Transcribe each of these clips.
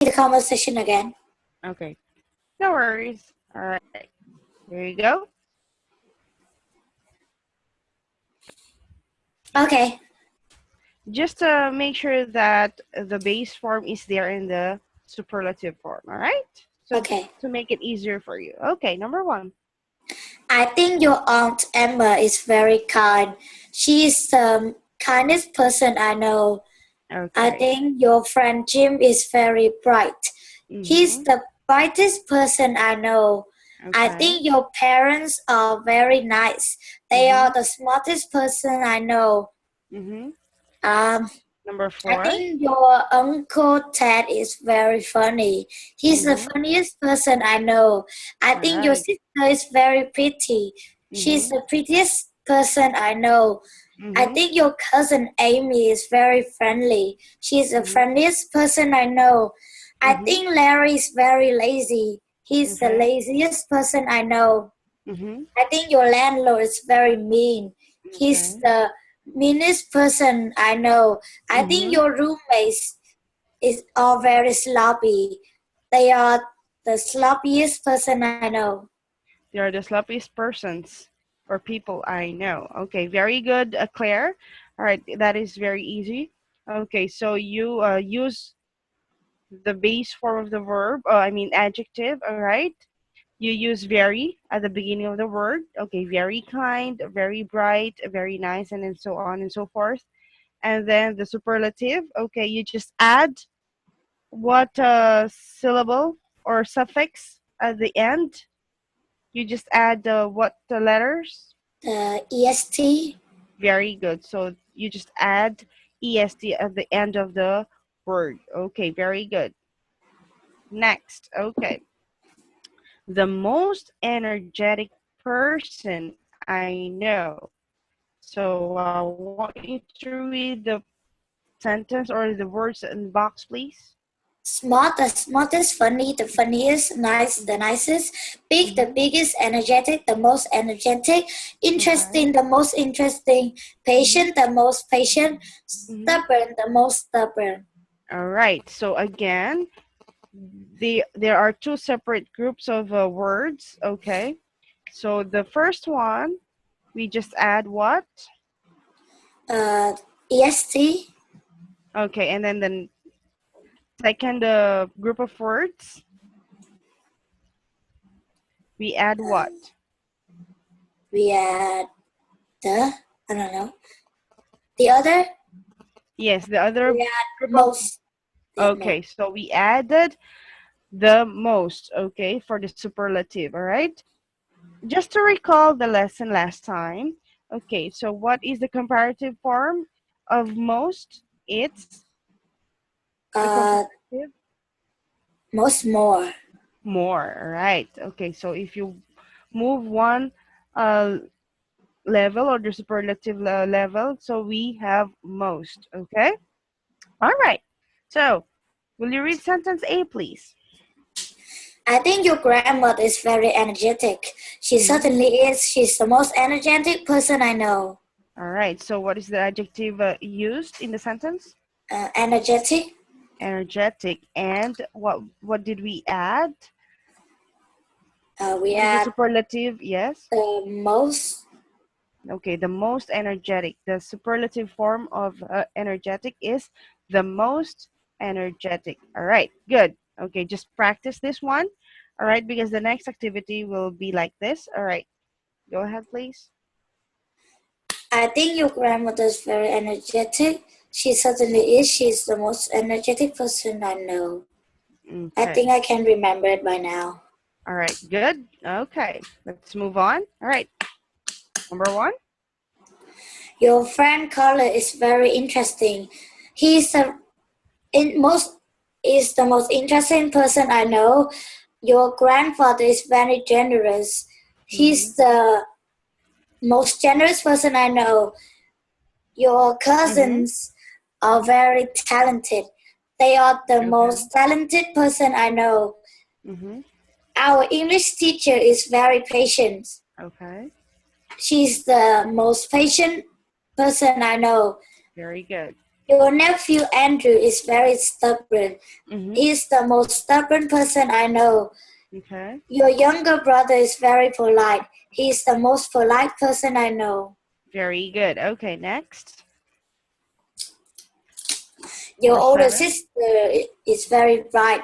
the conversation again. Okay. No worries. All right. There you go. Okay. Just to make sure that the base form is there in the superlative form. All right. So Okay. to make it easier for you. Okay. Number 1. I think your Aunt Emma is very kind. She is the kindest person I know. I Okay. think your friend Jim is very bright. He's Mm-hmm. the brightest person I know. I Okay. think your parents are very nice. They Mm-hmm. are the smartest person I know. Mm-hmm. Um, Number I 4. think your Uncle Ted is very funny. He's the Mm-hmm. funniest person I know. I All think your right. sister is very pretty. She's Mm-hmm. the prettiest person I know. I Mm-hmm. think your cousin Amy is very friendly. She's the Mm-hmm. friendliest person I know. I Mm-hmm. think Larry is very lazy. He's the Okay. laziest person I know. Mm-hmm. I think your landlord is very mean. He's Okay. the meanest person I know. I think Mm-hmm. your roommates is all very sloppy. They are the sloppiest person I know. They are the sloppiest persons or people I know. Okay, very good, Claire. All right, that is very easy. Okay, so you use the base form of the verb, I mean adjective, all right? You use very at the beginning of the word. Okay, very kind, very bright, very nice, and then so on and so forth. And then the superlative, okay, you just add what syllable or suffix at the end. You just add what the letters? The EST. Very good. So you just add est at the end of the word. Okay, very good. Next, okay. The most energetic person I know. So I want you to read the sentence or the words in the box, please. Smart, the smartest, funny, the funniest, nice, the nicest, big, the Mm-hmm. biggest, energetic, the most energetic, Okay. interesting, the most interesting, Mm-hmm. patient, the most patient, Mm-hmm. stubborn, the most stubborn. All right. So again, there are two separate groups of words. Okay. So the first one, we just add what? EST, Okay, and then the second group of words, we add what? we add the, I don't know, the other, Yes, the other we add group of, most, we add most. okay, so we added the most, okay, for the superlative, all right? Just to recall the lesson last time, okay, so what is the comparative form of most? It's the Uh, comparative most more. more, all right? Okay, so if you move one uh, level or the superlative level. So we have most. Okay. All right. So will you read sentence A, please? I think your grandmother is very energetic. She Mm-hmm. certainly is. She's the most energetic person I know. All right. So what is the adjective used in the sentence? Energetic. Energetic. And what did we add? We What is the add superlative? Yes. the most. Okay. The most energetic. The superlative form of energetic is the most energetic. All right. Good. Okay. Just practice this one. All right. Because the next activity will be like this. All right. Go ahead, please. I think your grandmother is very energetic. She certainly is. She's the most energetic person I know. I Okay. think I can remember it by now. All right. Good. Okay. Let's move on. All right. Number 1. Your friend Carla is very interesting. He's the most is the most interesting person I know. Your grandfather is very generous. Mm-hmm. He's the most generous person I know. Your Mm-hmm. cousins are very talented. They are the Okay. most talented person I know. Mm-hmm. Our English teacher is very patient. Okay. She's the most patient person I know. Very good. Your nephew Andrew is very stubborn. Mm-hmm. He is the most stubborn person I know. Okay. Your younger brother is very polite. He is the most polite person I know. Very good. Okay, next. Your Number older 7. sister is very bright.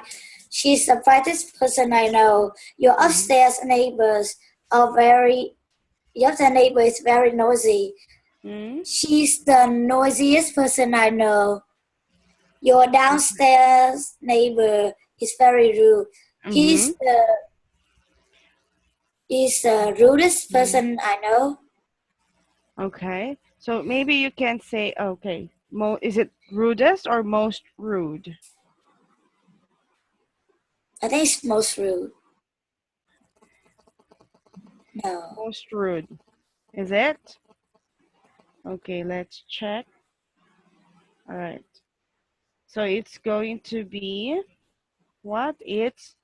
She's the brightest person I know. Your Mm-hmm. upstairs neighbors are very your other neighbor is very noisy. Mm-hmm. She's the noisiest person I know. Your downstairs neighbor is very rude. Mm-hmm. He's the rudest Mm-hmm. person I know. Okay. So maybe you can say, okay, is it rudest or most rude? I think it's most rude. No. Most rude. Is it? Okay, let's check. All right. So it's going to be what? It's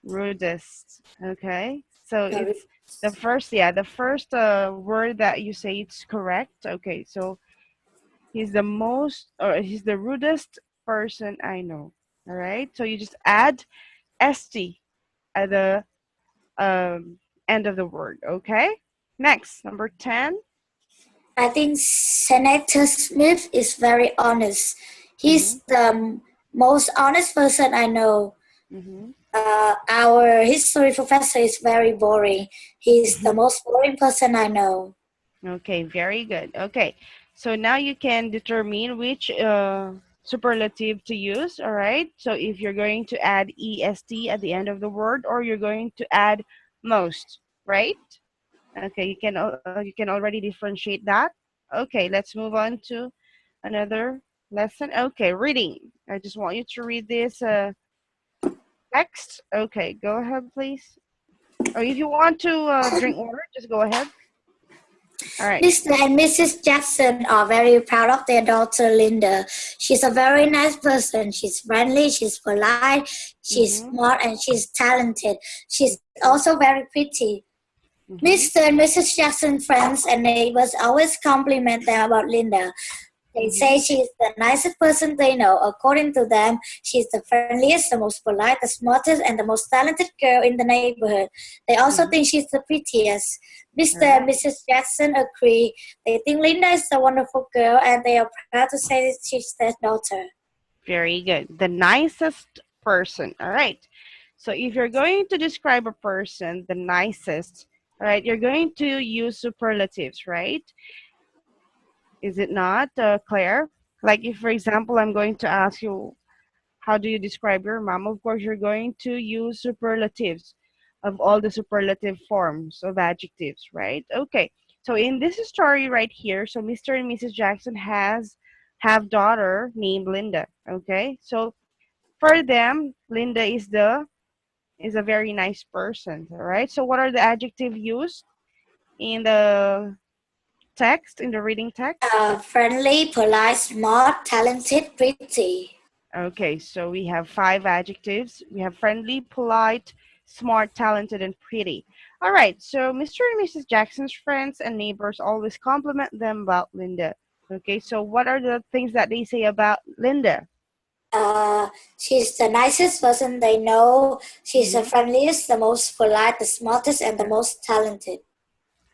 rudest. Okay. So No, it's the first word that you say it's correct. Okay. So he's the rudest person I know. All right. So you just add st at the um, end of the word. Okay. Next, number 10. I think Senator Smith is very honest. Mm-hmm. He's the most honest person I know. Mm-hmm. Our history professor is very boring. He's the most boring person I know. Okay, very good. Okay, so now you can determine which superlative to use. All right. So if you're going to add est at the end of the word, or you're going to add most, right? Okay, you can already differentiate that. Okay, let's move on to another lesson. Okay, reading. I just want you to read this text. Okay, go ahead, please. Or if you want to drink water, just go ahead. All right. Mr. and Mrs. Jackson are very proud of their daughter Linda. She's a very nice person. She's friendly, she's polite, she's Mm-hmm. smart, and she's talented. She's also very pretty. Mm-hmm. Mr. and Mrs. Jackson friends and neighbors always compliment them about Linda. They say Mm-hmm. she's the nicest person they know. According to them, she's the friendliest, the most polite, the smartest, and the most talented girl in the neighborhood. They also Mm-hmm. think she's the prettiest. All Mr. and right. Mrs. Jackson agree. They think Linda is a wonderful girl and they are proud to say she's their daughter. Very good. The nicest person. All right. So if you're going to describe a person, the nicest, all right, you're going to use superlatives, right? Is it not, Claire? Like if, for example, I'm going to ask you, how do you describe your mom? Of course, you're going to use superlatives of all the superlative forms of adjectives, right? Okay. So in this story right here, so Mr. and Mrs. Jackson have daughter named Linda. Okay. So for them, Linda is a very nice person. All right. So what are the adjective used in the text, in the reading text? Friendly, polite, smart, talented, pretty. Okay, so we have 5 adjectives. We have friendly, polite, smart, talented, and pretty. All right, so Mr. and Mrs. Jackson's friends and neighbors always compliment them about Linda. Okay, so what are the things that they say about Linda? She's the nicest person they know. She's the Hmm. friendliest, the most polite, the smartest, and the Yeah. most talented.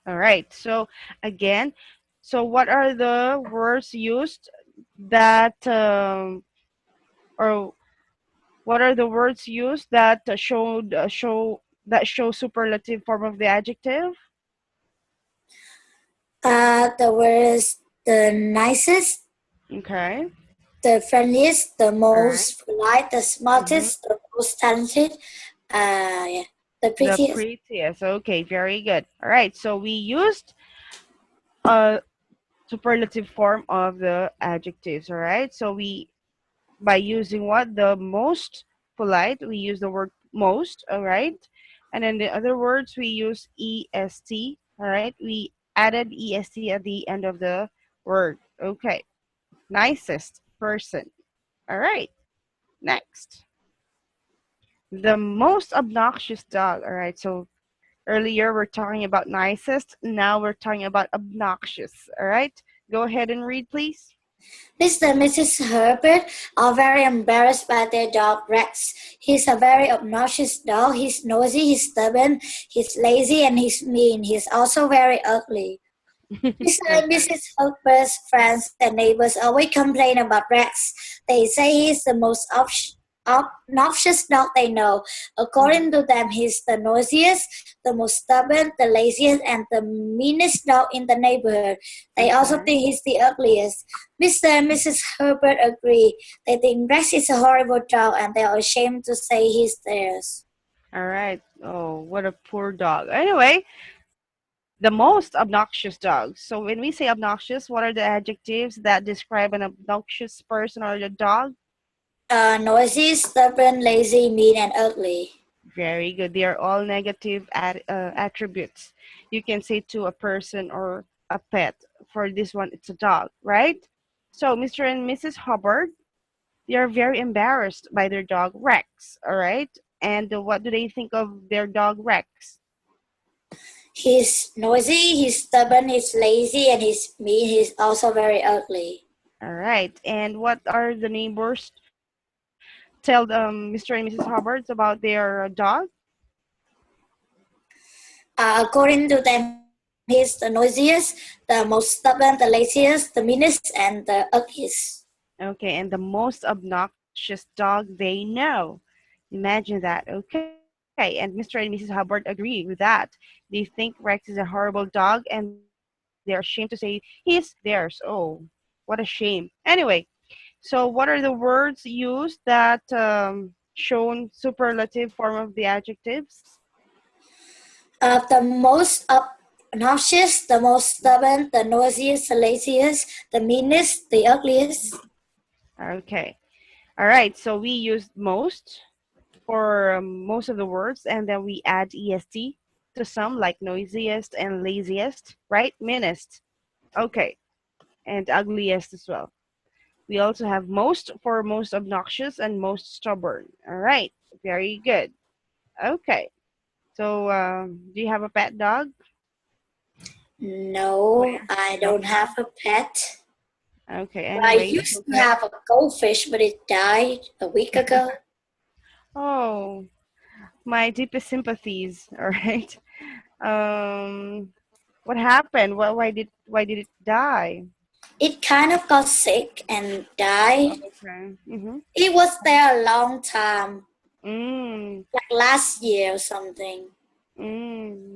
All right, so again, so what are the words used that, or what are the words used that show superlative form of the adjective? The words the nicest, Okay. the friendliest, the All right. most polite, the Mm-hmm. smartest, the most talented, yeah, the The prettiest. prettiest. Okay, very good. All right, so we used a superlative form of the adjectives. All right, so we by using what the most polite, we use the word most. All right, and then the other words we use est. All right, we added est at the end of the word. Okay, nicest person. All right, next. The most obnoxious dog. All right, so earlier we're talking about nicest. Now we're talking about obnoxious. All right. Go ahead and read, please. Mr. and Mrs. Herbert are very embarrassed by their dog Rex. He's a very obnoxious dog. He's nosy, he's stubborn, he's lazy, and he's mean. He's also very ugly. Mr. and Okay. Mrs. Hooper's friends and neighbors always complain about Rex. They say he's the most obnoxious dog they know. According to them, he's the noisiest, the most stubborn, the laziest, and the meanest dog in the neighborhood. They also Okay. think he's the ugliest. Mr. and Mrs. Herbert agree. They think Rex is a horrible dog and they are ashamed to say he's theirs. All right. Oh, what a poor dog. Anyway, the most obnoxious dog. So when we say obnoxious, what are the adjectives that describe an obnoxious person or a dog? Noisy, stubborn, lazy, mean, and ugly. Very good. They are all negative attributes you can say to a person or a pet. For this one, it's a dog, right? So Mr. and Mrs. Hubbard, they are very embarrassed by their dog Rex, all right? And what do they think of their dog Rex? He's noisy, he's stubborn, he's lazy, and he's mean. He's also very ugly. All right. And what are the neighbors tell Mr. and Mrs. Hubbard about their dog? According to them, he's the noisiest, the most stubborn, the laziest, the meanest, and the ugliest. Okay, and the most obnoxious dog they know. Imagine that. Okay, and Mr. and Mrs. Hubbard agree with that. They think Rex is a horrible dog and they're ashamed to say he's theirs. Oh, what a shame. Anyway, so what are the words used that shown superlative form of the adjectives? The most obnoxious, the most stubborn, the noisiest, the laziest, the meanest, the ugliest. Okay. All right, so we used most for most of the words, and then we add est to some, like noisiest and laziest, right? Meanest. Okay, and ugliest as well. We also have most for most obnoxious and most stubborn. All right, very good. Okay, so do you have a pet dog? No, I You don't don't have? have a pet. Okay, I anyway, that's used to okay. have a goldfish, but it died a week ago. Oh, my deepest sympathies. All right. Um, what happened? Why did it die? It kind of got sick and died. Okay. Mm-hmm. It was there a long time, Mm, like last year or something.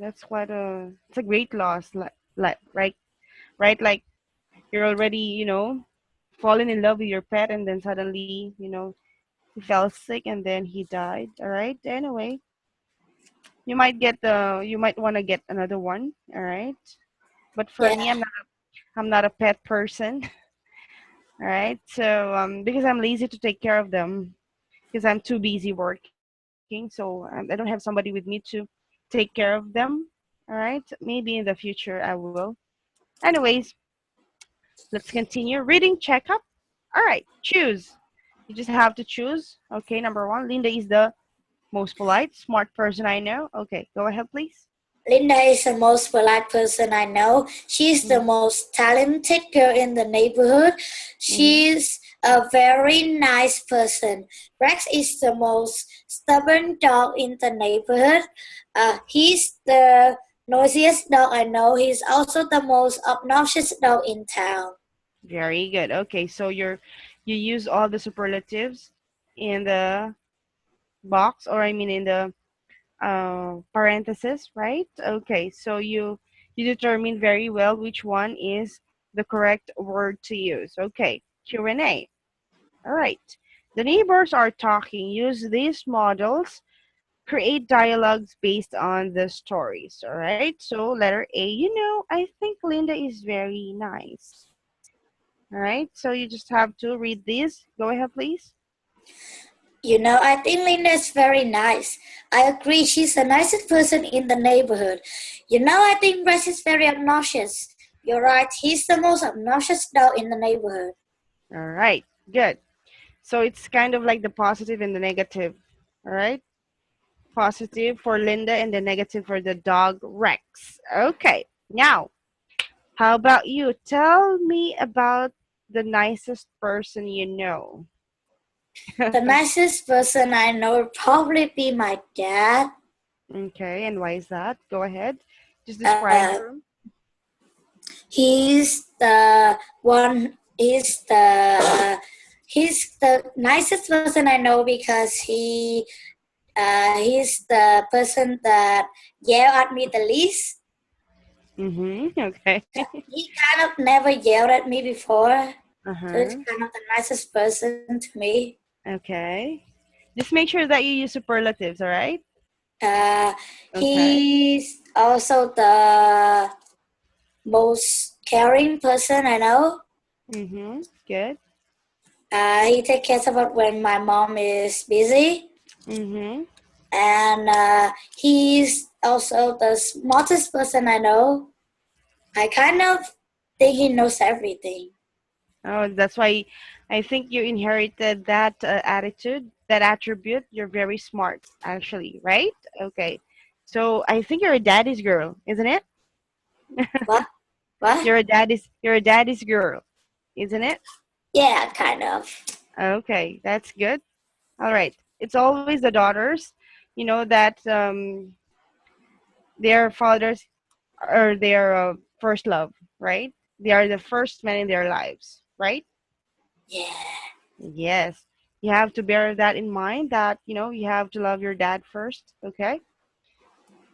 that's quite it's a great loss. Like, right, like you're already, falling in love with your pet, and then suddenly, he fell sick, and then he died. All right. Anyway, you might want to get another one. All right. But for Yeah, me, I'm not a pet person. All right. So because I'm lazy to take care of them, because I'm too busy working, so I don't have somebody with me to take care of them. All right, maybe in the future I will. Anyways, let's continue. Reading checkup. All right, choose. You just have to choose. Okay, number one, Linda is the most polite, smart person I know. Okay, go ahead, please. Linda is the most polite person I know. She's the most talented girl in the neighborhood. Mm-hmm. She's a very nice person. Rex is the most stubborn dog in the neighborhood. He's the noisiest dog I know. He's also the most obnoxious dog in town. Very good. Okay, so you use all the superlatives in the box, or I mean in the parenthesis, right? Okay, so you determine very well which one is the correct word to use. Okay, Q&A. All right. The neighbors are talking. Use these models. Create dialogues based on the stories. All right. So letter A. I think Linda is very nice. All right. So you just have to read this. Go ahead, please. I think Linda is very nice. I agree, she's the nicest person in the neighborhood. I think Rex is very obnoxious. You're right, he's the most obnoxious dog in the neighborhood. All right. Good. So it's kind of like the positive and the negative. All right. Positive for Linda and the negative for the dog Rex. Okay. Now, how about you? Tell me about the nicest person you know? The nicest person I know would probably be my dad. Okay, and why is that? Go ahead. Just describe Uh, her. he's the one. He's the nicest person I know because he's the person that yell at me the least. Mm-hmm. Okay. He kind of never yelled at me before, so he's Uh-huh. kind of the nicest person to me. Okay. Just make sure that you use superlatives, all right? Uh, Okay. he's also the most caring person I know. Mm-hmm. Good. He takes care about when my mom is busy, Mm-hmm. and he's also the smartest person I know. I kind of think he knows everything. Oh, that's why I think you inherited that attitude, that attribute. You're very smart, actually, right? Okay. So I think you're a daddy's girl, isn't it? What? What? You're a daddy's girl, isn't it? Yeah, kind of. Okay, that's good. All right. It's always the daughters, that their fathers are their first love, right? They are the first men in their lives, right? Yeah. Yes. You have to bear that in mind that, you have to love your dad first, okay?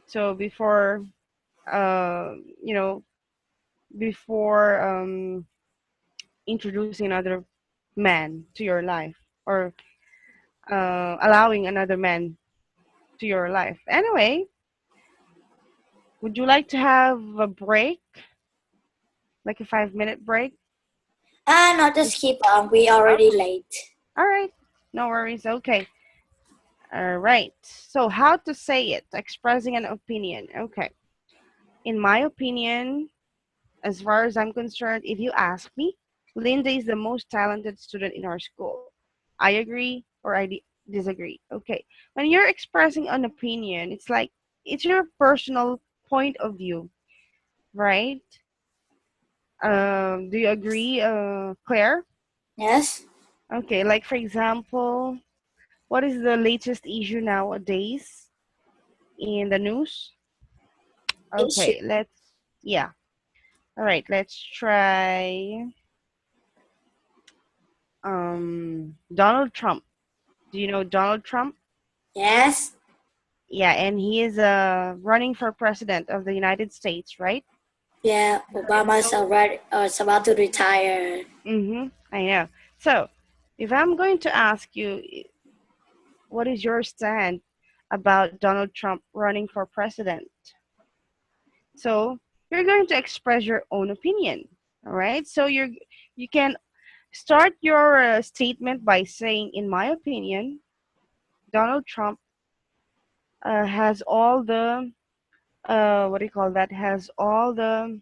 So uh, you know, before introducing another man to your life or allowing another man to your life. Anyway, would you like to have a break, like a 5-minute break? No, just keep on. We already Okay. late. All right. No worries. Okay. All right. So, how to say it? Expressing an opinion. Okay. In my opinion, as far as I'm concerned, if you ask me, Linda is the most talented student in our school. I agree or I disagree. Okay. When you're expressing an opinion, it's like it's your personal point of view, right? Do you agree, Claire? Yes? Okay. Like, for example, what is the latest issue nowadays in the news? Issue. Okay. Yeah. All right. Let's try Donald Trump. Do you know Donald Trump? Yes? Yeah, and he is running for president of the United States, right? Yeah, Right. Obama's already is about to retire. I know. So, if I'm going to ask you, what is your stand about Donald Trump running for president? So, you're going to express your own opinion, all right? So you can start your statement by saying, in my opinion, Donald Trump has all the what do you call that? Has all the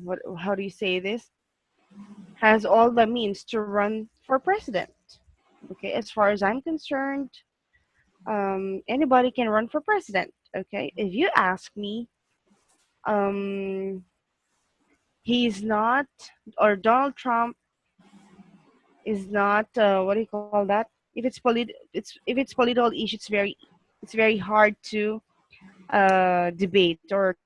what? How do you say this? Has all the means to run for president. Okay, as far as I'm concerned, anybody can run for president. Okay, if you ask me, um, he's not, or Donald Trump is not. What do you call that? If it's political issue, it's very hard to debate or controversy.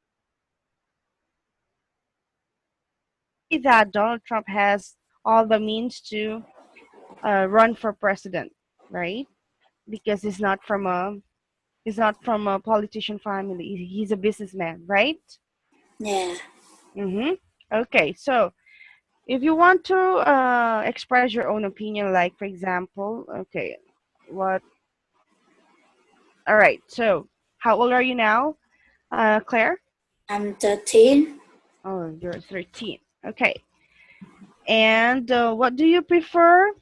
I can say that Donald Trump has all the means to run for president, right? Because he's not from a politician family. He's a businessman, right? Yeah. Mm-hmm. Okay, so if you want to express your own opinion, like for example, okay, what? All right. So, how old are you now, Claire? I'm 13. Oh, you're 13. Okay. And what do you prefer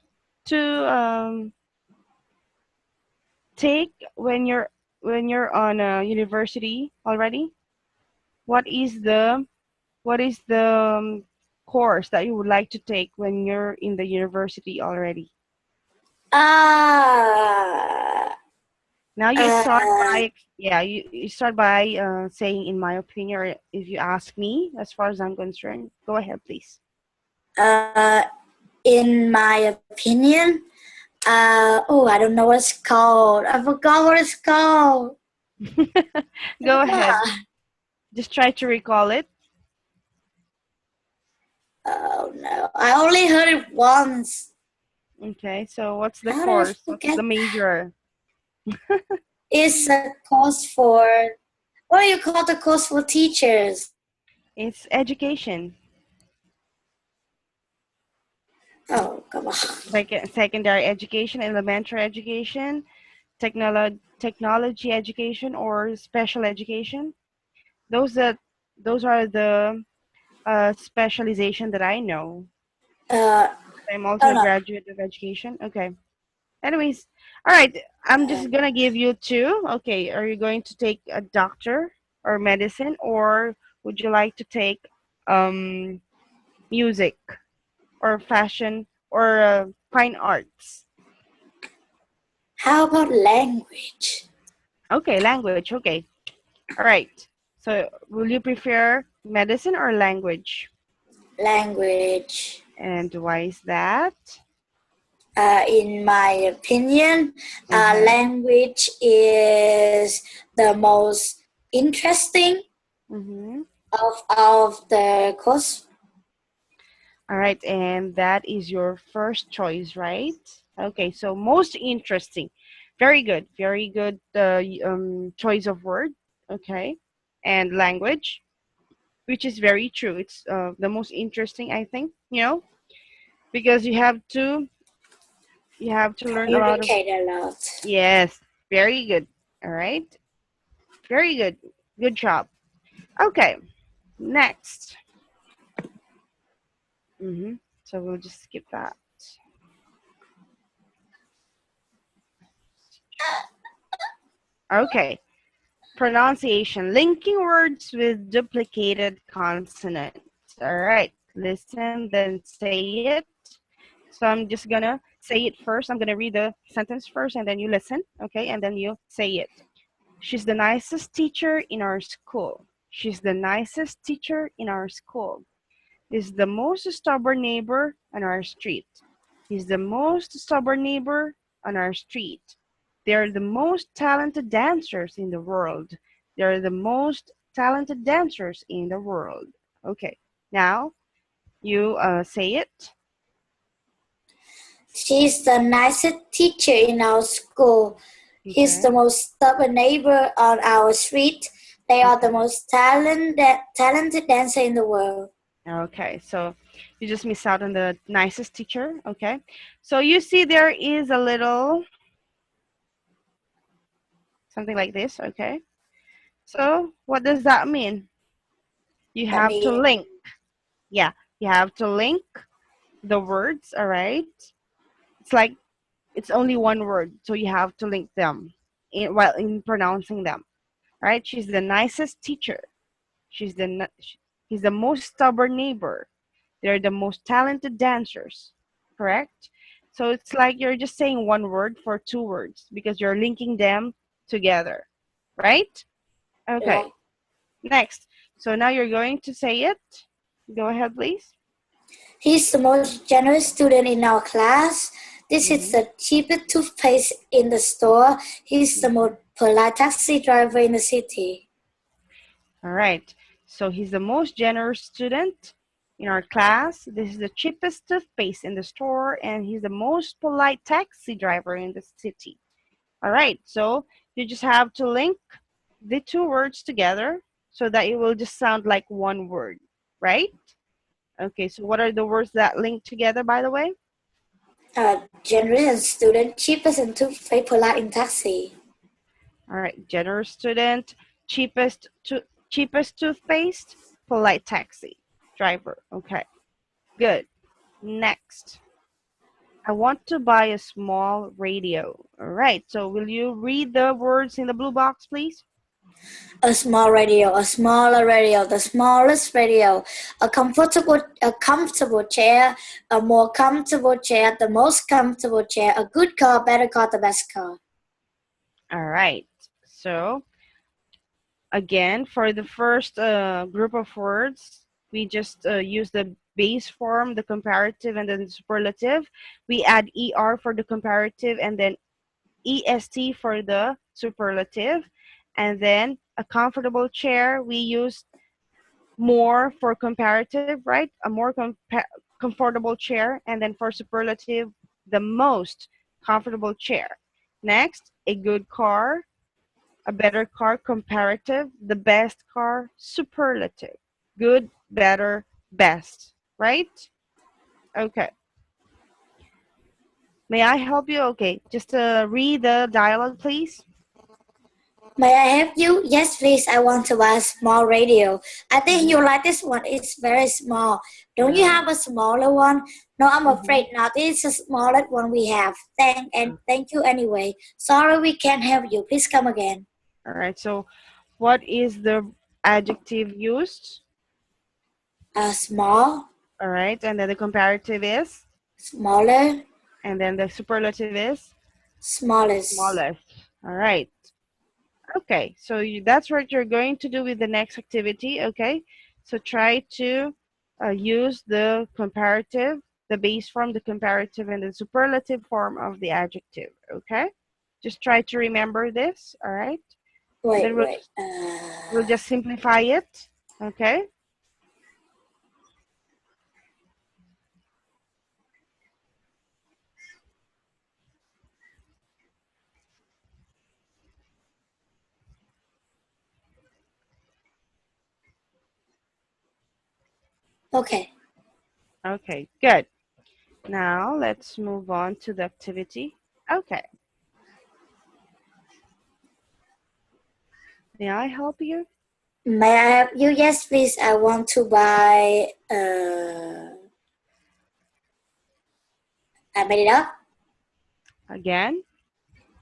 to take when you're on a university already? What is the course that you would like to take when you're in the university already? Ah, Now you start Uh, by, yeah, you start by saying, in my opinion, or if you ask me, as far as I'm concerned, go ahead, please. uh, in my opinion, oh, I don't know what it's called. I forgot what it's called. I Go ahead. forgot. Just try to recall it. Oh no, I only heard it once. Okay, so what's the How did I course? What's forget? the major? It's a course for, what do you call the course for teachers? It's education. Oh, come on. Secondary education, elementary education, technology education, or special education. Those that those are the specialization that I know. Uh, I'm also oh a no. graduate of education. Okay. Anyways, all right. I'm just Um, gonna give you two. Okay. Are you going to take a doctor or medicine, or would you like to take um music or fashion or fine arts? how about language? Okay, language. Okay. All right. So, will you prefer medicine or language? Language. And why is that? In my opinion, Uh-huh. language is the most interesting Mm-hmm. of the course. All right, and that is your first choice, right? Okay, so most interesting. Very good. Very good choice of word. Okay. And language, which is very true. It's the most interesting, I think, because you have to learn a lot of. Communicate a lot. Yes, very good. All right. Very good. Good job. Okay, next. So we'll just skip that. Okay, pronunciation. Linking words with duplicated consonants. All right, listen, then say it. So I'm just gonna say it first. I'm gonna read the sentence first, and then you listen, okay, and then you say it. She's the nicest teacher in our school. She's the nicest teacher in our school. Is the most stubborn neighbor on our street. He's the most stubborn neighbor on our street. They're the most talented dancers in the world. They're the most talented dancers in the world. Okay, now you say it. She's the nicest teacher in our school. He's Okay, the most stubborn neighbor on our street. They are the okay, most talented dancer in the world. okay. So you just miss out on the nicest teacher. Okay, so you see there is a little something like this. Okay, so what does that mean? You I have to mean, link. Yeah, you have to link the words, all right? It's like it's only one word, so you have to link them while in pronouncing them. All right? She's the nicest teacher. He's the most stubborn neighbor. They're the most talented dancers. Correct? So it's like you're just saying one word for two words because you're linking them together. Right? yeah. Okay. Next. So now you're going to say it. Go ahead, please. He's the most generous student in our class. This is Mm-hmm. the cheapest toothpaste in the store. He's the most polite taxi driver in the city. All right. So he's the most generous student in our class. This is the cheapest toothpaste in the store, and he's the most polite taxi driver in the city. All right. So you just have to link the two words together so that it will just sound like one word, right? Okay. So what are the words that link together, by the way? Generous student, cheapest and toothpaste, polite in taxi. All right. Generous student, cheapest toothpaste, polite taxi driver. Okay. Good. Next. I want to buy a small radio. All right. So will you read the words in the blue box, please? A small radio, a smaller radio, the smallest radio, a comfortable chair, a more comfortable chair, the most comfortable chair, a good car, better car, the best car. All right. So again, for the first group of words, we just use the base form, the comparative, and then the superlative. We add er for the comparative, and then est for the superlative. And then a comfortable chair, we use more for comparative, right? A more comfortable chair. And then for superlative, the most comfortable chair. Next, a good car, a better car, comparative, the best car, superlative. Good, better, best, right? Okay. May I help you? Okay, just read the dialogue, please. May I help you? Yes, please. I want to buy a small radio. I think Mm-hmm. you like this one. It's very small. Don't All you right. have a smaller one? No, I'm Mm-hmm. afraid not. It's the smallest one we have. Thank you anyway. Sorry we can't help you. Please come again. All right. So, what is the adjective used? Small, All right, and then the comparative is, smaller, and then the superlative is smallest. smallest. All right. Okay, so that's what you're going to do with the next activity, okay? So try to use the comparative, the base form, the comparative, and the superlative form of the adjective, okay? Just try to remember this, all right? And then Wait, we'll wait. we'll just simplify it, okay? Okay. Okay, good. Now let's move on to the activity. Okay, may I help you? May I help you? Yes, please. I want to buy. I made it up. Again?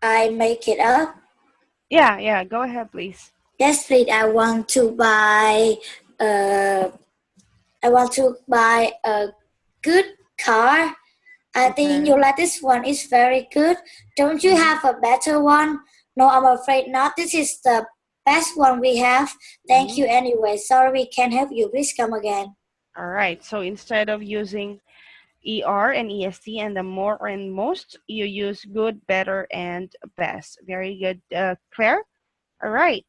I make it up. Yeah, go ahead, please. Yes, please. Uh, I want to buy a good car. I think Okay. you like this one. It's very good. Don't you Mm-hmm. have a better one? No, I'm afraid not. This is the best one we have. Thank Mm-hmm. you anyway. Sorry we can't help you. Please come again. All right. So instead of using ER and EST and the more and most, you use good, better, and best. Very good, Claire. All right.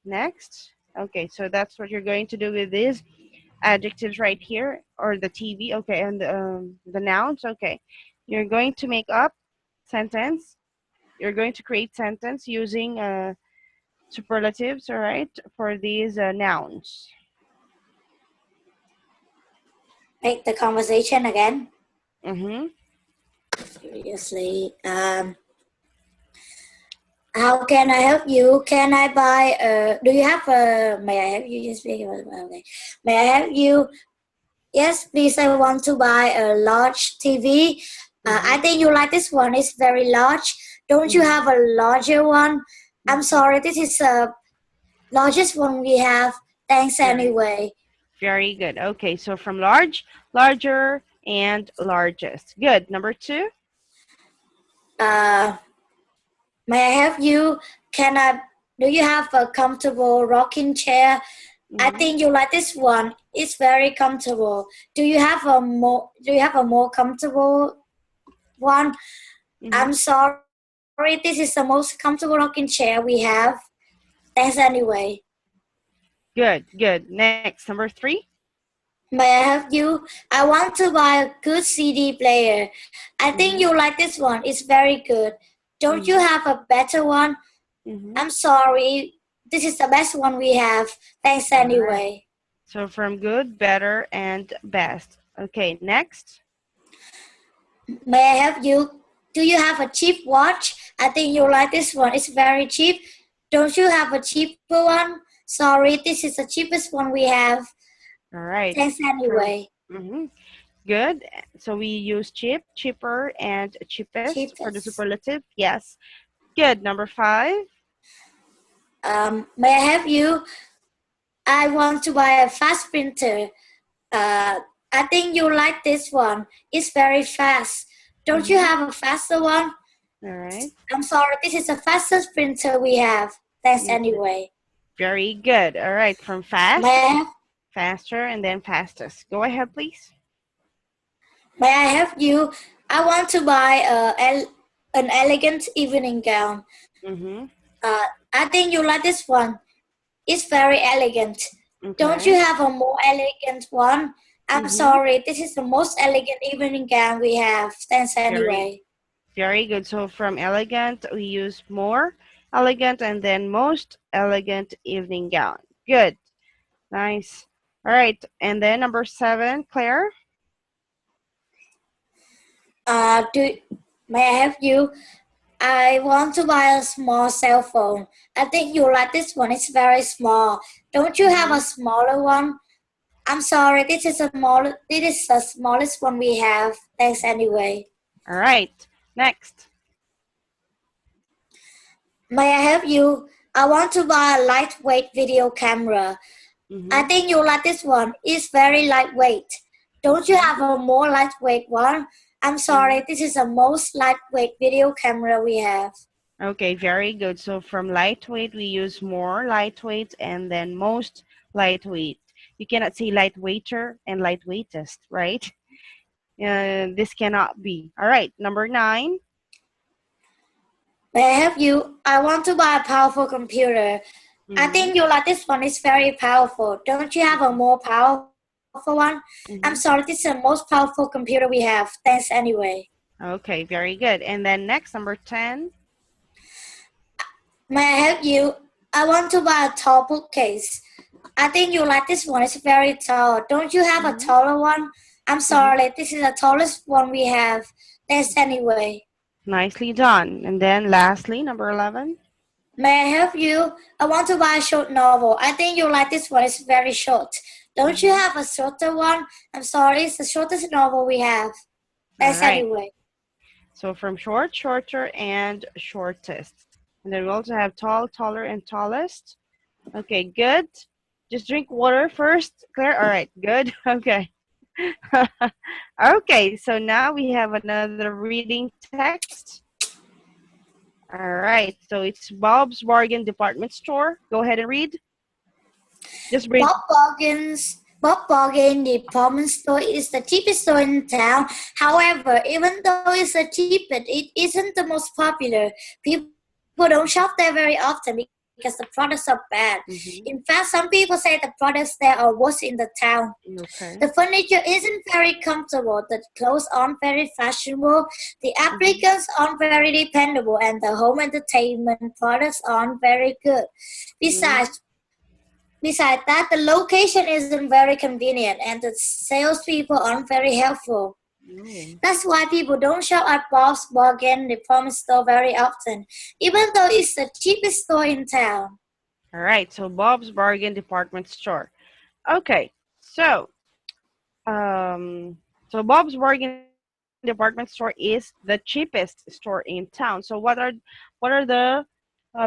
Next. Okay, so that's what you're going to do with these adjectives right here, or the TV. Okay, and the nouns. Okay, you're going to make up sentence. You're going to create sentence using superlatives. All right, for these nouns. Make the conversation again. Mm-hmm. Seriously. How can I help you? Can I buy do you have a may I help you? Yes, please. Okay. May I help you? Yes, please. I want to buy a large TV. I Mm-hmm. think you like this one. It's very large. Don't you Mm-hmm. have a larger one? I'm Mm-hmm. sorry. This is the largest one we have. Thanks Very, anyway. very good. Okay, so from large, larger, and largest. Good. Number two. Uh, may I help you? Can I? Do you have a comfortable rocking chair? I Mm-hmm. think you like this one. It's very comfortable. Do you have a more comfortable one? Mm-hmm. I'm sorry. This is the most comfortable rocking chair we have. Thanks anyway. Good, good. Next, number three. May I help you? I want to buy a good CD player. I think Mm-hmm. you like this one. It's very good. Don't you Mm-hmm. have a better one? Mm-hmm. I'm sorry. This is the best one we have. Thanks All right. anyway. So from good, better, and best. Okay, next. May I help you? Do you have a cheap watch? I think you like this one. It's very cheap. Don't you have a cheaper one? Sorry, this is the cheapest one we have. All right. Thanks From anyway. mm-hmm. Good. So we use cheap, cheaper, and cheapest for the Cheapest. superlative. Yes. Good. Number five. May I help you? I want to buy a fast printer. I think you like this one. It's very fast. Don't you Mm-hmm. have a faster one? All right. I'm sorry, this is the fastest printer we have. Thanks Mhm. anyway. Very good. All right. From May I fast, have faster, and then fastest. Go ahead, please. May I have you? I want to buy an elegant evening gown. Mm-hmm. I think you like this one. It's very elegant. Don't you Okay. have a more elegant one? I'm Mm-hmm. sorry, this is the most elegant evening gown we have. Thanks Very, anyway. very good. So from elegant, we use more elegant and then most elegant evening gown. Good. Nice. All right. And then number 7, Claire. Do May I have you? I want to buy a small cell phone. I think you like this one. It's very small. Don't you have a Mm-hmm. smaller one? I'm sorry, this is the smallest one we have. Thanks anyway. All right. Next. May I help you? I want to buy a lightweight video camera. I Mm-hmm. think you like this one. It's very lightweight. Don't you Okay. have a more lightweight one? I'm Mm-hmm. sorry, this is the most lightweight video camera we have. Okay, very good. So from lightweight, we use more lightweight and then most lightweight. You cannot say lightweighter and lightweightest, right? This cannot be. All right, number 9. May I help you? I want to buy a powerful computer. I Mm-hmm. think you like this one. It's very powerful. Don't you have a more powerful one? I'm sorry, this Mm-hmm. is the most powerful computer we have. Thanks anyway. Okay, very good. And then next, number 10. May I help you? I want to buy a tall bookcase. I think you like this one. It's very tall. Don't you have a Mm-hmm. taller one? I'm Mm-hmm. sorry, this is the tallest one we have. Thanks anyway. Nicely done. And then lastly, number 11. May I help you? I want to buy a short novel. I think you like this one. It's very short. Don't you Mm-hmm. have a shorter one? I'm sorry, it's the shortest novel we have. All Thanks right. anyway. So from short, shorter, and shortest. And then we also have tall, taller, and tallest. Okay, good. Just drink water first, Claire. All right, good. Okay. Okay, so now we have another reading text. All right, so it's Bob's Bargain Department Store. Go ahead and read. Just read. Bob Bargain department store is the cheapest store in town. However, even though it's the cheapest, it isn't the most popular. People don't shop there very often because the products are bad. In fact, some Mm-hmm. people say the products there are worse in the town. The Okay. furniture isn't very comfortable, the clothes aren't very fashionable, the Mm-hmm. applicants aren't very dependable, and the home entertainment products aren't very good. Mm-hmm. Besides, Besides that, the location isn't very convenient and the salespeople aren't very helpful. Oh. That's why people don't shop at Bob's Bargain department store very often, even though it's the cheapest store in town. All right, so Bob's Bargain Department Store. Okay, so um, so Bob's Bargain Department Store is the cheapest store in town. So what are the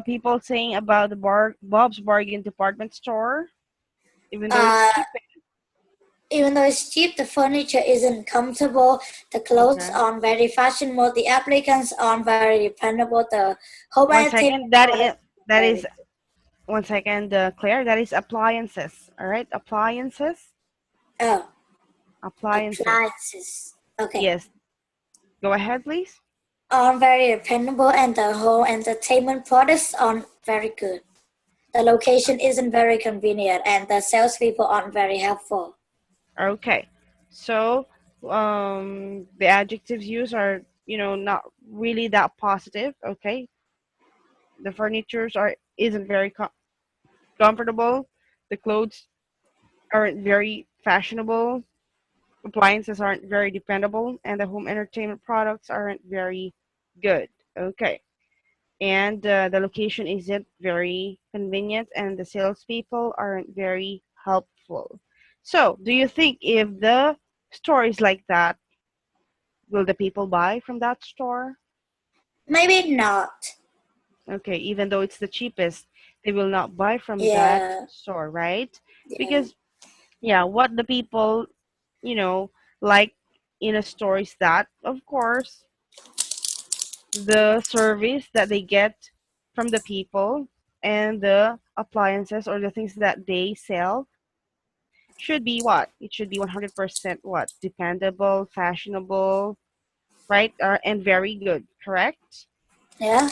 people saying about the Bob's Bargain Department Store? Even though it's Uh, cheap. Even though it's cheap, the furniture isn't comfortable, the clothes Okay. aren't very fashionable, the applicants aren't very dependable, the home One entertainment second. That is products that are is very one second, Claire. That is appliances. All right, appliances. oh, Appliances. appliances. Okay. Yes. Go ahead, please. Aren't very dependable and the home entertainment products aren't very good. The location isn't very convenient and the salespeople aren't very helpful. Okay. So, the adjectives used are, not really that positive. Okay. The furnitures are isn't very comfortable. The clothes aren't very fashionable. Appliances aren't very dependable, and the home entertainment products aren't very good. Okay. And the location isn't very convenient, and the salespeople aren't very helpful. So, do you think if the store is like that, will the people buy from that store? Maybe not. Okay, even though it's the cheapest, they will not buy from that Yeah, store, right? yeah. Because, yeah, what the people, you know, like in a store is that, of course, the service that they get from the people, and the appliances or the things that they sell should be what? It should be 100% what? Dependable, fashionable, right? And very good, correct? Yeah.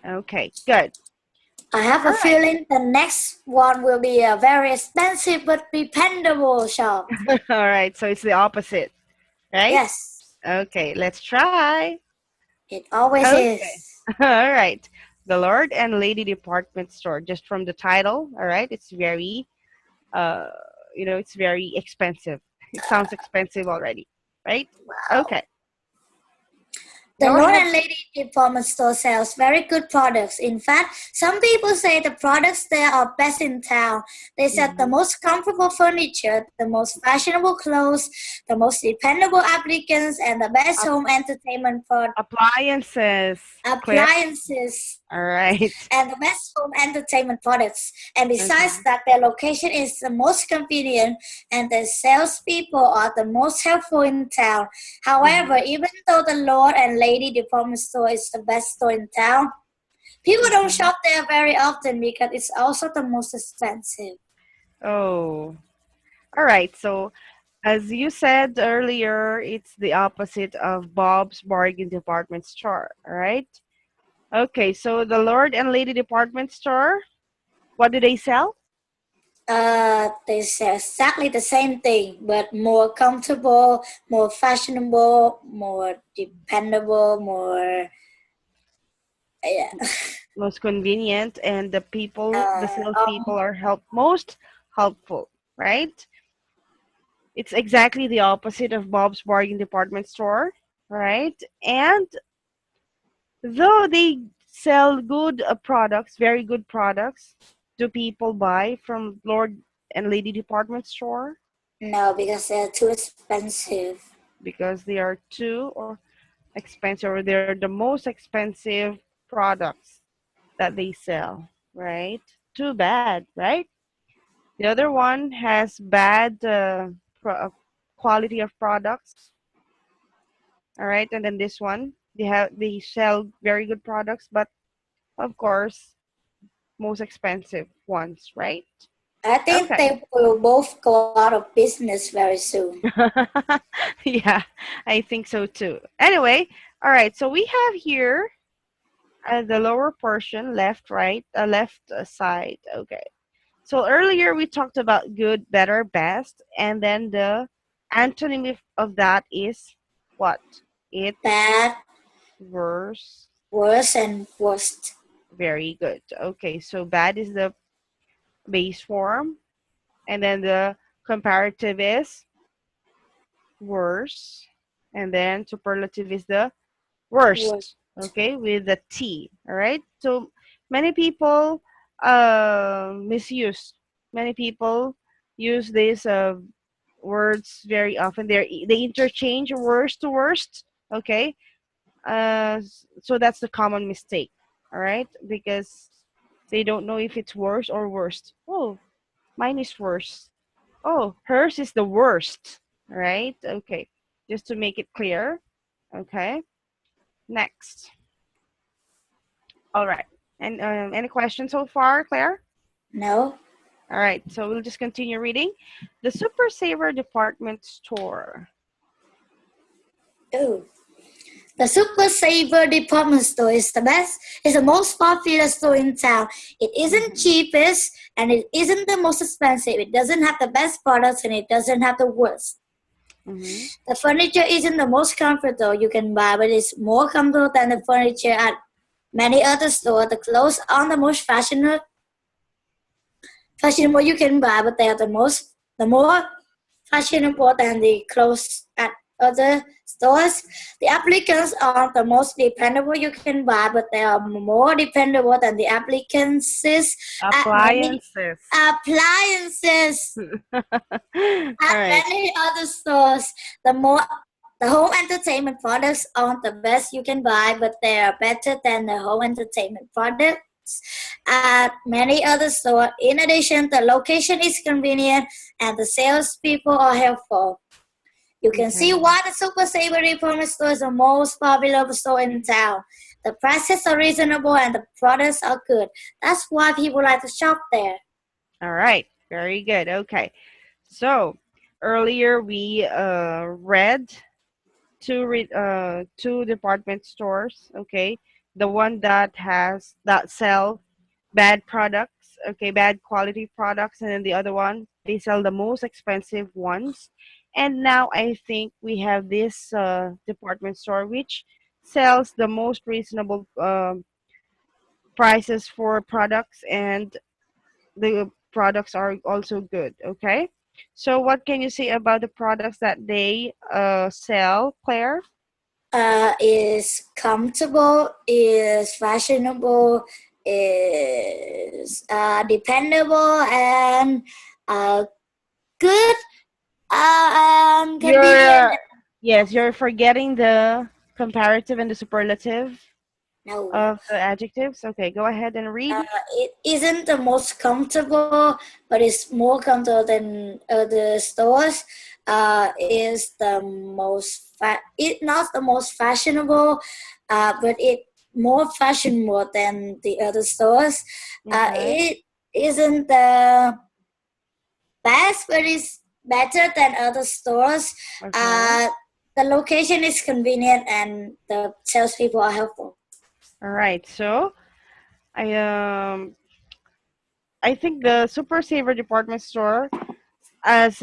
Okay, good. I have All a right. feeling the next one will be a very expensive but dependable shop. All right, so it's the opposite, right? Yes, Okay, let's try. it always Okay. is. All right. The Lord and Lady Department Store. Just from the title, all right, it's very uh it's very expensive. It sounds expensive already, right? Wow. Okay. The Go Lord ahead. and Lady department store sells very good products. In fact, some people say the products there are best in town. They sell the Hmm. most comfortable furniture, the most fashionable clothes, the most dependable applicants, and the best home entertainment Appliances, Claire. appliances All right. and the best home entertainment products. And besides Okay. that, their location is the most convenient and the salespeople are the most helpful in town. However, Hmm. even though the Lord and Lady department store is the best store in town, people don't Hmm. shop there very often because it's also the most expensive. Oh, all right. So, as you said earlier, it's the opposite of Bob's Bargain Department Store. All right. Okay. So, the Lord and Lady Department Store, what do they sell? They sell exactly the same thing, but more comfortable, more fashionable, more dependable, more yeah. Most convenient, and the Uh, salespeople are most helpful, right? It's exactly the opposite of Bob's Bargain Department Store, right? And though they sell good products, very good products, do people buy from Lord and Lady Department Store? no, because they're too expensive. Because they are too or expensive, or they're the most expensive products that they sell, right? Too bad, right? The other one has bad quality of products, all right, and then this one they sell very good products, but of course most expensive ones, right? I think Okay. they will both go out of business very soon. Yeah, I think so too. Anyway, all right. So we have here the lower portion, left, right, left side. Okay. So earlier we talked about good, better, best, and then the antonym of that is what? It's Bad, worse. worse, and worst. Very good. Okay, so bad is the base form, and then the comparative is worse, and then superlative is the Worst. worst. Okay, with the T. All right. So many people misuse. Many people use these words very often. They interchange worst to worst. Okay. So that's the common mistake. All right, because they don't know if it's worse or worst. Oh, mine is worse. Oh, hers is the worst. All right. Okay. Just to make it clear. Okay. Next. All right. And any questions so far, Claire? No? All right. So we'll just continue reading. The Super Saver Department Store. Oh. The Super Saver department store is the best. It's the most popular store in town. It isn't Mm-hmm. cheapest and it isn't the most expensive. It doesn't have the best products and it doesn't have the worst. Mm-hmm. The furniture isn't the most comfortable you can buy, but it's more comfortable than the furniture at many other stores. The clothes aren't the most fashionable you can buy, but they are the more fashionable than the clothes at other stores. The applicants aren't the most dependable you can buy, but they are more dependable than the applicants at many Appliances. appliances All at right. many other stores. The more the home entertainment products aren't the best you can buy, but they are better than the home entertainment products at many other stores. In addition, the location is convenient and the salespeople are helpful. You can see Okay. why the Super Saver department store is the most popular store in town. the prices are reasonable and the products are good. That's why people like to shop there. All right, very good. Okay, so earlier we read two department stores. Okay, the one that sell bad products. Okay, bad quality products, and then the other one they sell the most expensive ones. And now I think we have this department store which sells the most reasonable prices for products, and the products are also good. Okay, so what can you say about the products that they sell, Claire? Is comfortable, is fashionable, is dependable, and good, and convenient. You're Yes, you're forgetting the comparative and the superlative No. of the adjectives. Okay, go ahead and read. It isn't the most comfortable, but it's more comfortable than other stores. Is the most it not the most fashionable, but it more fashionable than the other stores. Okay. It isn't the best, but it's better than other stores. Okay. Uh, the location is convenient and the salespeople are helpful. All right. So I um I think the Super Saver department store, as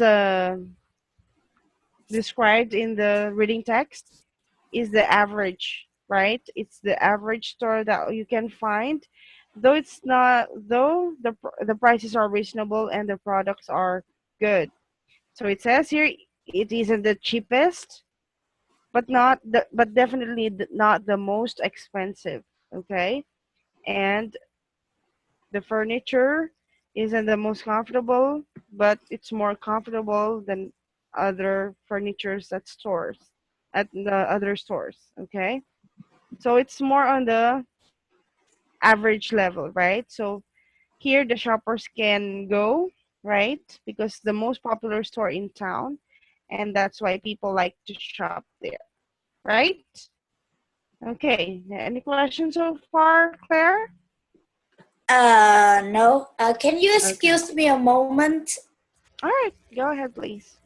described in the reading text, is the average, right? It's the average store that you can find. Though it's not, though the prices are reasonable and the products are good. So it says here it isn't the cheapest, but definitely not the most expensive. Okay, and the furniture isn't the most comfortable, but it's more comfortable than other furnitures at the other stores. Okay, so it's more on the average level, right? So here the shoppers can go, right? Because the most popular store in town, and that's why people like to shop there, right? Okay, any questions so far, Claire? No. Can you Okay. excuse me a moment? All right, go ahead, please.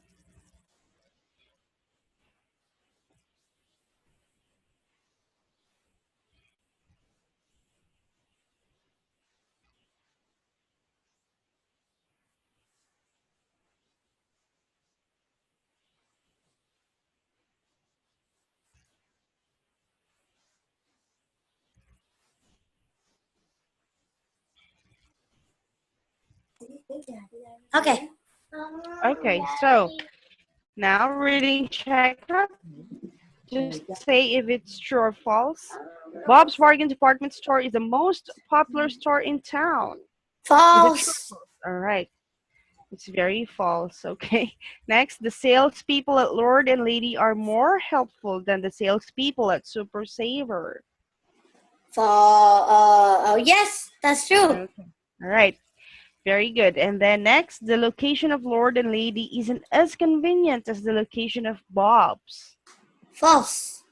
Okay. Okay, so now reading checkup. Just say if it's true or false. Bob's Bargain Department Store is the most popular store in town. Is it true or False. false? All right. It's very false. Okay. Next, the salespeople at Lord and Lady are more helpful than the salespeople at Super Saver. Oh, yes, that's true. Okay. All right. Very good. And then next, the location of Lord and Lady isn't as convenient as the location of Bob's. False.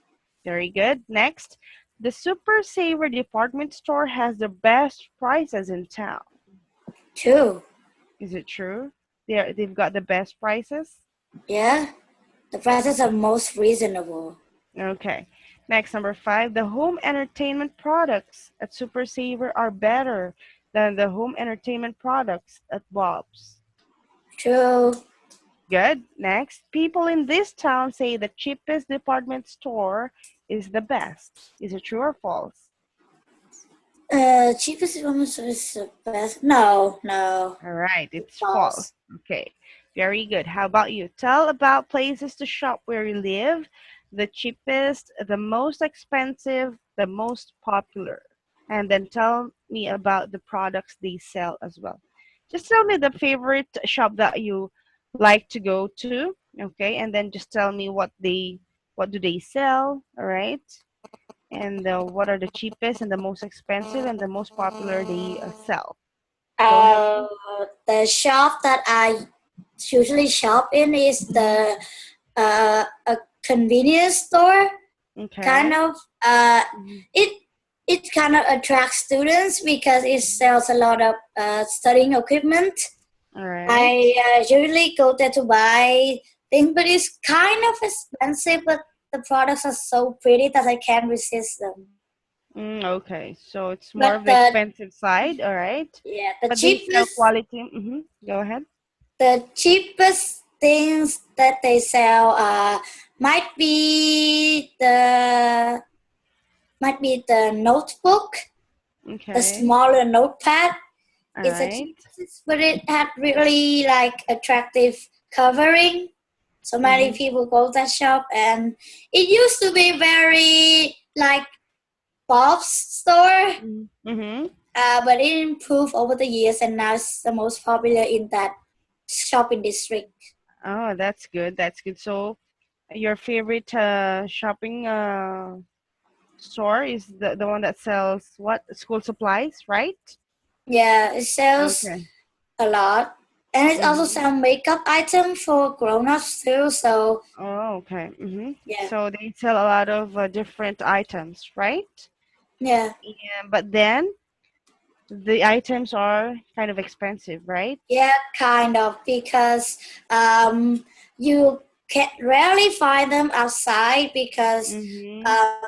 Very good. Next, the Super Saver department store has the best prices in town. True. Is it true? They've got the best prices? Yeah. The prices are most reasonable. Okay. Next, number 5, the home entertainment products at Super Saver are better than the home entertainment products at Bob's. True. Good. Next, people in this town say the cheapest department store is the best. Is it true or false? Cheapest woman is the best. No, no. All right, it's false. False. Okay, very good. How about you? Tell about places to shop where you live, the cheapest, the most expensive, the most popular. And then tell me about the products they sell as well. Just tell me the favorite shop that you like to go to, okay? And then just tell me what do they sell, all right? And what are the cheapest and the most expensive and the most popular they sell. Go ahead, Uh, please. the shop that I usually shop in is the a convenience store. Kind Okay. of. Mhm. It it kind of attracts students because it sells a lot of studying equipment. All right. I usually go there to buy things, but it's kind of expensive. But the products are so pretty that I can't resist them. Okay, so it's more But of the expensive side, all right. yeah, But they sell quality. Go ahead. the cheapest things that they sell might be the notebook, the Okay, smaller notepad. all It's a right. cheapest, but it had really like attractive covering. So many Mm-hmm. people go to that shop, and it used to be very like Bob's store, Mm-hmm. but it improved over the years, and now it's the most popular in that shopping district. Oh, that's good. That's good. So your favorite shopping store is the one that sells what? School supplies, right? Yeah, it sells Okay. a lot, and it also Mm-hmm. sells makeup items for grown-ups too. So Oh, okay. Mm-hmm. yeah, So they sell a lot of different items, right? yeah, Yeah, but then the items are kind of expensive, right? yeah, kind of because you can rarely find them outside because Mm-hmm. uh,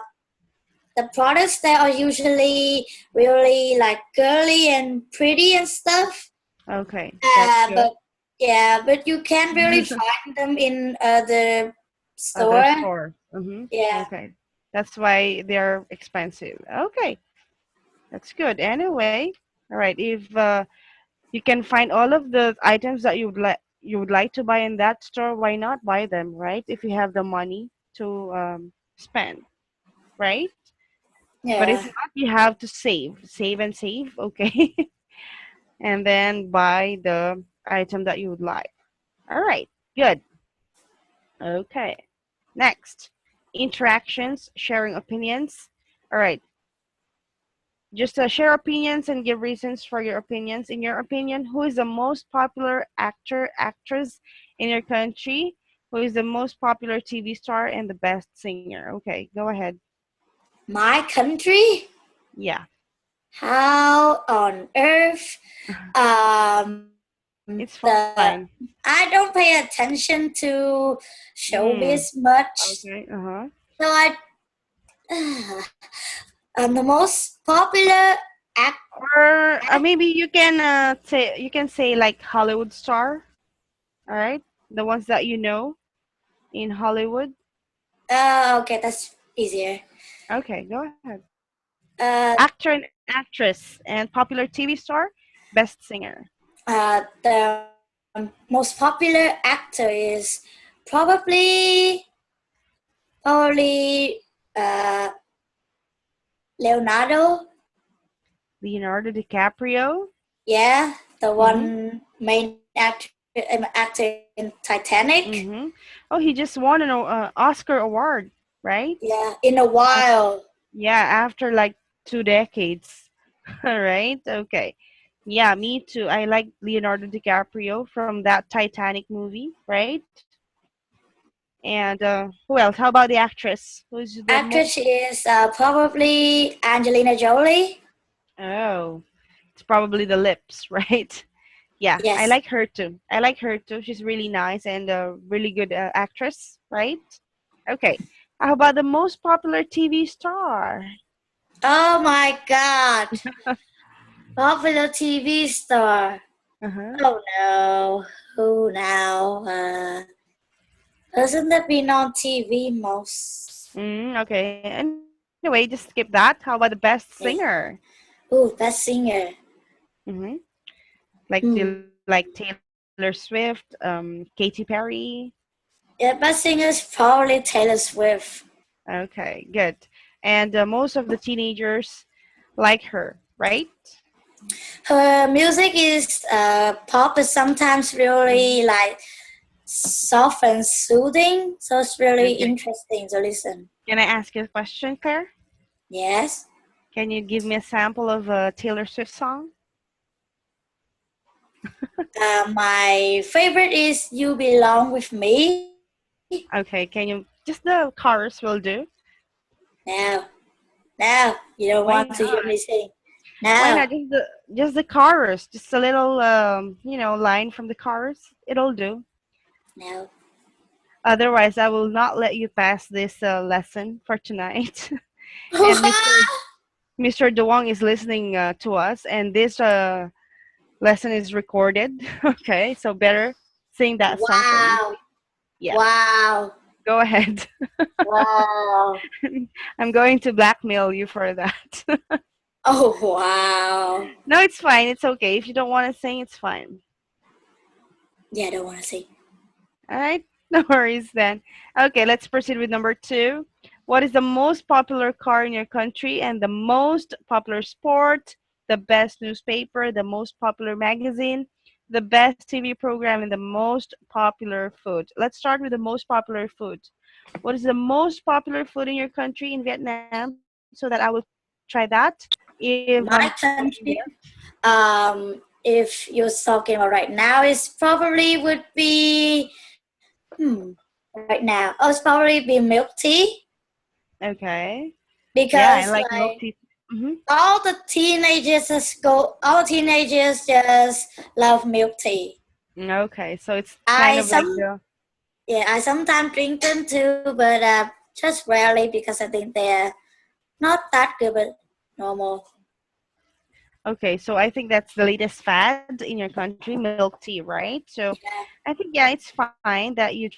the products there are usually really like girly and pretty and stuff. Okay, that's good. But yeah, but you can't really find them in the Other store. store. Mm-hmm. Yeah, Okay. That's why they're expensive. Okay, that's good. Anyway, all right. If you can find all of the items that you would like to buy in that store, why not buy them, right? If you have the money to spend, right? But if yeah. not, you have to save and save. Okay, and then buy the item that you would like. All right, good. Okay. Next, interactions, sharing opinions. All right. Just share opinions and give reasons for your opinions. In your opinion, who is the most popular actor, actress in your country? Who is the most popular TV star and the best singer? Okay, go ahead. My country? Yeah. How on earth? The It's fine. I don't pay attention to showbiz Mm, much, okay. Uh-huh. so the most popular act. Or maybe you can say like Hollywood star. All right. The ones that you know in Hollywood. Okay, that's easier. Okay, go ahead. Uh, Actor and actress and popular TV star, best singer. the most popular actor is probably probably uh, Leonardo. Leonardo DiCaprio. Yeah, the Mm-hmm. one main actor in Titanic. Mm-hmm. Oh, he just won an Oscar award, right? Yeah, in a Af- while. yeah, after like 2 decades. All right. Okay. Yeah, me too. I like Leonardo DiCaprio from that Titanic movie, right? And who else? How about the actress? Who's the most? Actress is probably Angelina Jolie. Oh, it's probably the lips, right? Yeah, I Yes. like her too. I like her too. She's really nice and a really good actress, right? Okay. How about the most popular TV star? Oh my God. Popular TV star. Uh-huh. Oh no. Who now? Person that been on TV most. Okay. Anyway, just skip that. How about the best singer? Yeah. Ooh, best singer. Mm-hmm. Hmm. Like Taylor Swift, Katy Perry. Yeah, best singer is probably Taylor Swift. Okay, good. And most of the teenagers like her, right? Her music is pop, but sometimes Mm-hmm. really like soft and soothing. So it's really Okay. interesting to listen. Can I ask you a question, Claire? Yes. Can you give me a sample of a Taylor Swift song? My favorite is "You Belong with Me." Okay, can you just the chorus will do? Now, No, you don't Why want to not? hear me sing. Why No, not? Just the chorus, just a little line from the chorus. It'll do. no. Otherwise, I will not let you pass this lesson for tonight. And Mr. DeWong is listening to us, and this lesson is recorded. Okay, so better sing that song for me. Wow, Yeah, wow, go ahead. wow. I'm going to blackmail you for that. Oh, wow. No, it's fine. It's okay. If you don't want to sing, it's fine. Yeah, I don't want to sing. All right, no worries then. Okay, let's proceed with number two. What is the most popular car in your country and the most popular sport, the best newspaper, the most popular magazine, the best TV program, and the most popular food? Let's start with the most popular food. What is the most popular food in your country in Vietnam so that I will try that if I'm My going there? country, if you're talking about right now, it's probably would be, right now, oh, it's probably be milk tea Okay. Yeah, I because like milk like tea. Mm-hmm. all the teenagers just love milk tea. Okay, so it's kind I of like some the Yeah, I sometimes drink them too, but just rarely because I think they're not that good, but normal. okay. So I think that's the latest fad in your country, milk tea, right? So Yeah, I think yeah, it's fine that you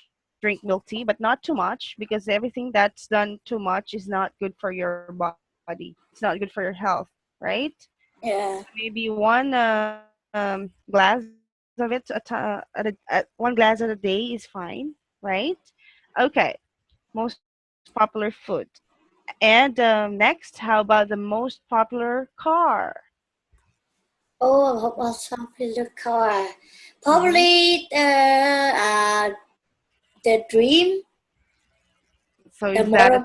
drink milk tea, but not too much because everything that's done too much is not good for your body. It's not good for your health, right? yeah. Maybe one glass of it one glass at a day is fine, right? Okay. Most popular food. And next, how about the most popular car? Oh, what's popular car? Hmm. Probably the Dream, So the is that a motor,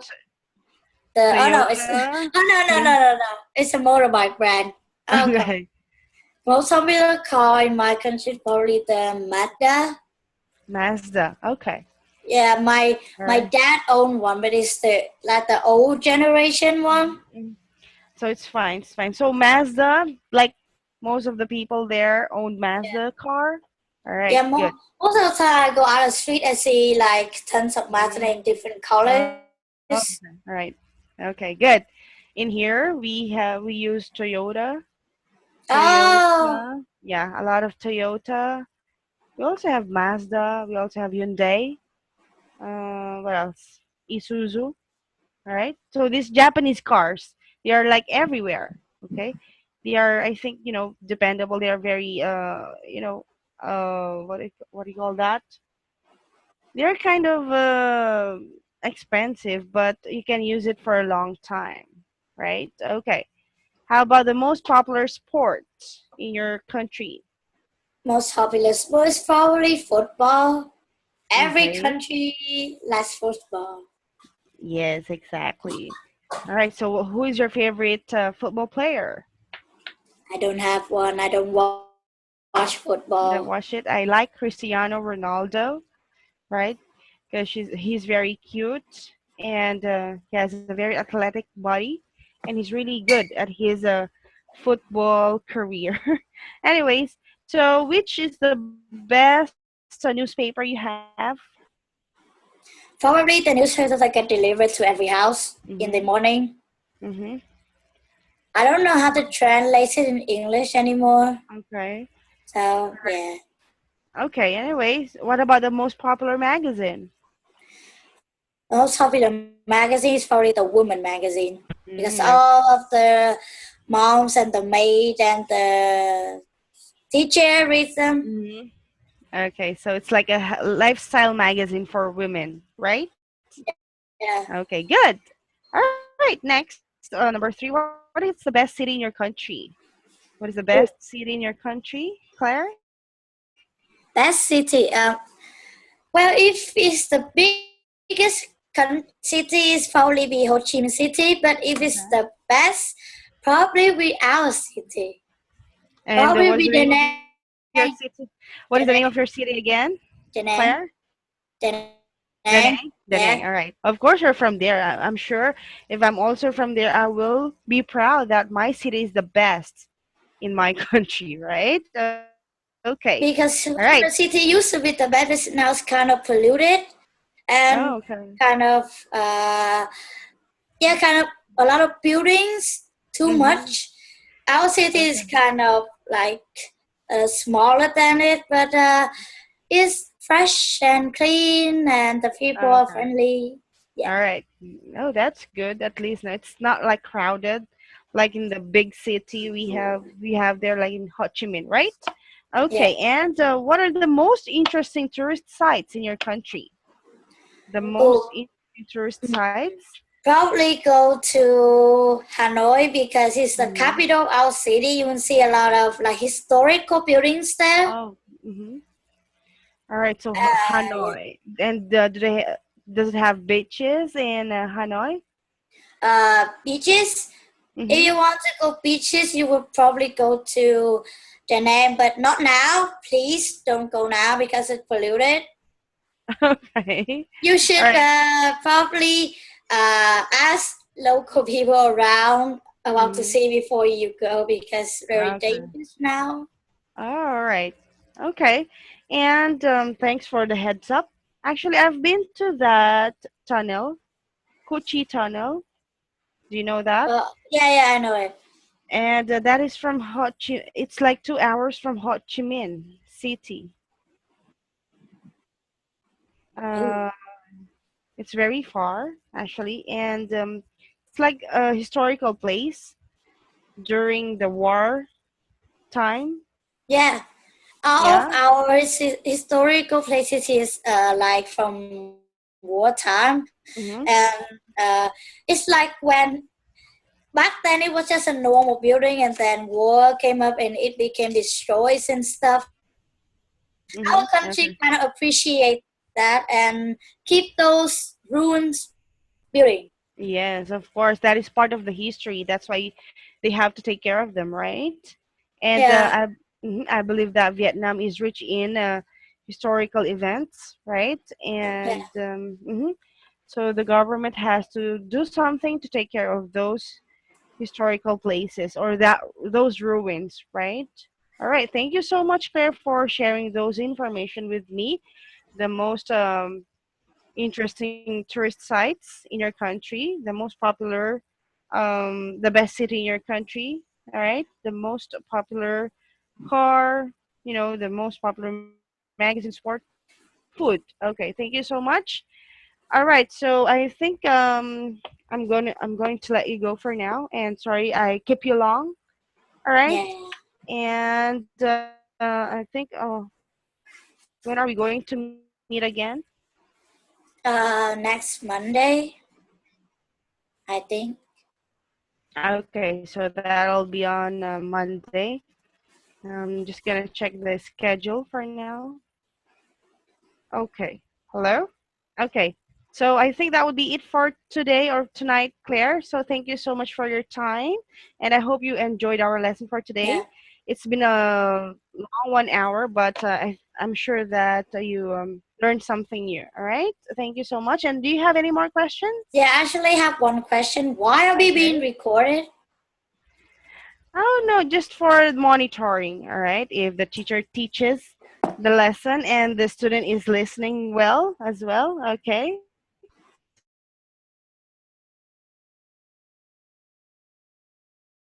the oh no, it's Toyota? no. It's a motorbike brand. Oh god, Okay, most popular car in my country is probably the Mazda. Mazda. Okay, Yeah, all my right. dad owned one, but it's the like the old generation one. Mhm. So it's fine. It's fine. So Mazda, like most of the people there own Mazda car. All right, Yeah, good. most of the time I go out on the street and see like tons of Mazda Mm. in different colors. Okay. All right. Okay, good. In here we use Toyota. Oh, Toyota. Yeah, a lot of Toyota. We also have Mazda. We also have Hyundai. What else? Isuzu. All right. So these Japanese cars, they are like everywhere. Okay. They are, I think, dependable. They are very, what do you call that? They are kind of expensive, but you can use it for a long time, right? Okay. How about the most popular sport in your country? most popular sport is probably football. Every Okay. country likes football. Yes, exactly. All right. So who is your favorite football player? I don't have one. I don't watch football. You don't watch it. I like Cristiano Ronaldo, right? Because he's very cute and he has a very athletic body, and he's really good at his football career. Anyways, so which is the best newspaper you have? Probably the newspapers that get delivered to every house in Mm-hmm. the morning. Mm-hmm. I don't know how to translate it in English anymore. Okay. So yeah. Okay. Anyways, what about the most popular magazine? Most popular magazine is probably the Woman magazine because Mm, all of the moms and the maid and the teacher read them. mm-hmm. Okay, so it's like a lifestyle magazine for women, right? Yeah, Okay, good. All right, next, number three. What is the best city in your country? What is the best oh, city in your country, Claire? best city. Well, if it's the biggest city, is probably be Ho Chi Minh City. But if it's the Okay. best, probably be our city. And Probably what is be the name the of your name. city? What is the name of your city again, The name. Claire? The name. Da Nang. Da Nang. Yeah, All right. Of course, you're from there. I'm sure if I'm also from there, I will be proud that my city is the best in my country, right? Okay. All right. because the city used to be the best, now it's kind of polluted Oh, and okay. kind of yeah, kind of a lot of buildings, too Mm-hmm. much. Our city is Okay. kind of like smaller than it, but it's fresh and clean, and the people are Okay. friendly. Yeah, All right. Oh, that's good. At least no, it's not like crowded, like in the big city we have there, like in Ho Chi Minh, right? yeah. Okay. And what are the most interesting tourist sites in your country? The most Oh, interesting tourist sites? probably go to Hanoi because it's the Mm-hmm. capital of our city. You will see a lot of like historical buildings there. Oh. Mm-hmm. All right. So Yeah. Hanoi, and does it have beaches in Hanoi? Beaches. If Mm-hmm. you want to go beaches, you would probably go to Da Nang, but not now. Please don't go now because it's polluted. Okay. You All should right. probably ask local people around about to Mm-hmm. see before you go because it's very Okay. dangerous now. All right. Okay. And thanks for the heads up. Actually, I've been to that tunnel, Kuchi Tunnel. Do you know that? Yeah, yeah, I know it. And that is from It's like 2 hours from Ho Chi Minh City. Ooh. Uh, it's very far, actually. And it's like a historical place during the war time. Yeah, all of Yeah. our historical places is like from wartime, and Mm-hmm. it's like when back then it was just a normal building, and then war came up and it became destroyed and stuff. Our Mm-hmm. country Okay. kind of appreciate that and keep those ruins building. Yes, of course. That is part of the history. That's why they have to take care of them, right? And Yeah, I believe that Vietnam is rich in historical events, right? yeah, And so the government has to do something to take care of those historical places or those ruins, right? All right. Thank you so much, Claire, for sharing those information with me. The most interesting tourist sites in your country, the most popular, the best city in your country, all right, the most popular car, the most popular magazine, sport, food. Okay, thank you so much. All right, so I think I'm going to let you go for now, and sorry I kept you long. All right, yeah. and I think when are we going to meet again? Next Monday, I think. Okay, so that'll be on Monday. I'm just gonna check the schedule for now. Okay. Hello? Okay. So I think that would be it for today or tonight, Claire. So thank you so much for your time, and I hope you enjoyed our lesson for today. Yeah, It's been a long 1 hour, but I'm sure that you learned something new. All right. Thank you so much. And do you have any more questions? yeah. I actually have one question. Why are we being Okay. recorded? Oh no, just for monitoring, all right? If the teacher teaches the lesson and the student is listening well as well, okay?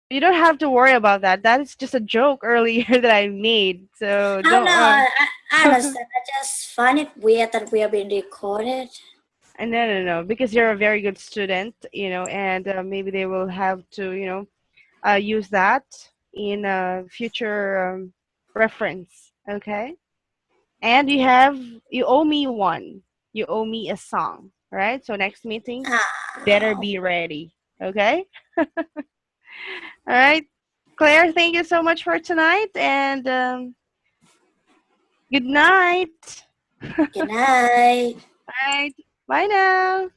So you don't have to worry about that. That is just a joke earlier that I made. So Oh no, don't I understand. I just find it weird that we are being recorded. no, no, no, because you're a very good student, and maybe they will have to, use that in future reference, okay? And you owe me one. You owe me a song, right? So next meeting, better Ah, be ready. Okay? All right. Claire, thank you so much for tonight and good night. good night. All right. Bye now.